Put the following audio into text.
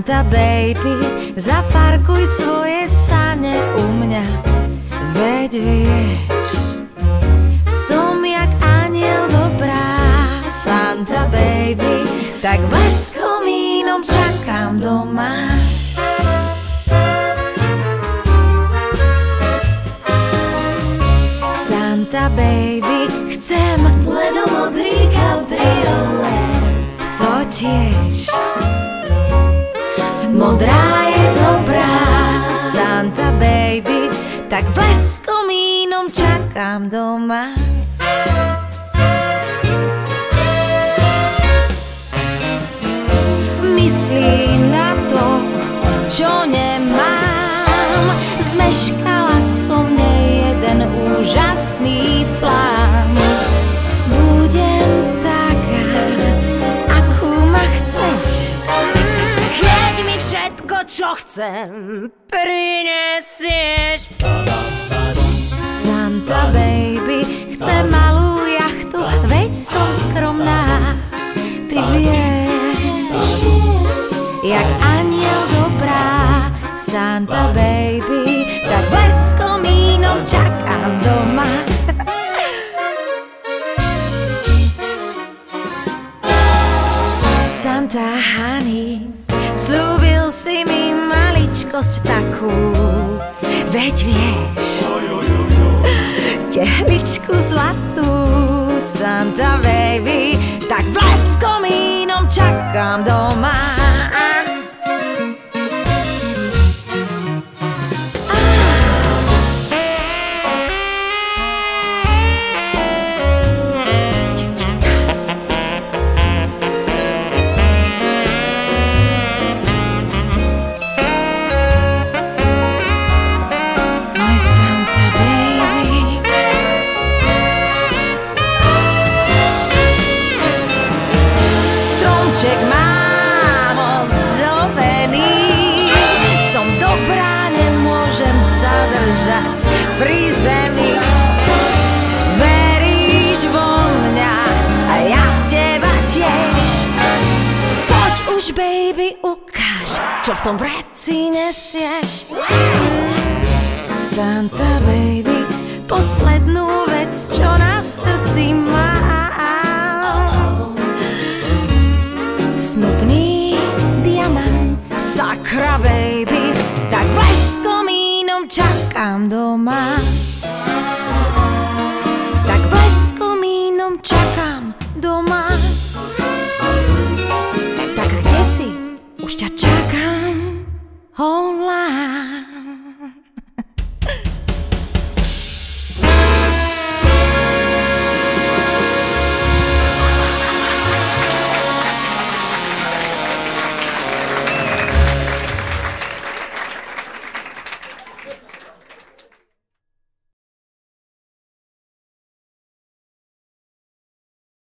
Santa baby, zaparkuj svoje sane u mňa. Veď vieš, som jak aniel dobrá. Santa baby, tak s komínom čakám doma. Santa baby, chcem bledomodrý kabriolet. To tiež modrá je dobrá. Santa baby, tak s komínom čakám doma. Myslím na to, čo nemám. Zmeškala som nejeden úžasný plán. Budem taká, akú ma chceš, keď mi všetko, čo chcem, prinesieš. Santa baby, chcem malú jachtu, veď som skromná. Ty vieš, jak aniel dobrá. Santa baby, tak s komínom čakám doma. Santa honey, slúbil si mi maličkosť takú, veď vieš, tehličku zlatú. Santa baby, tak s komínom čakám doma. Mám ozdobený, som dobrá, nemôžem sa držať pri zemi. Veríš vo mňa a ja v teba tiež. Poď už baby, ukáž, čo v tom vreci nesieš. Santa baby, poslednú vec, čo na srdci mám. Snubný diamant, sakra baby, tak s komínom čakám doma.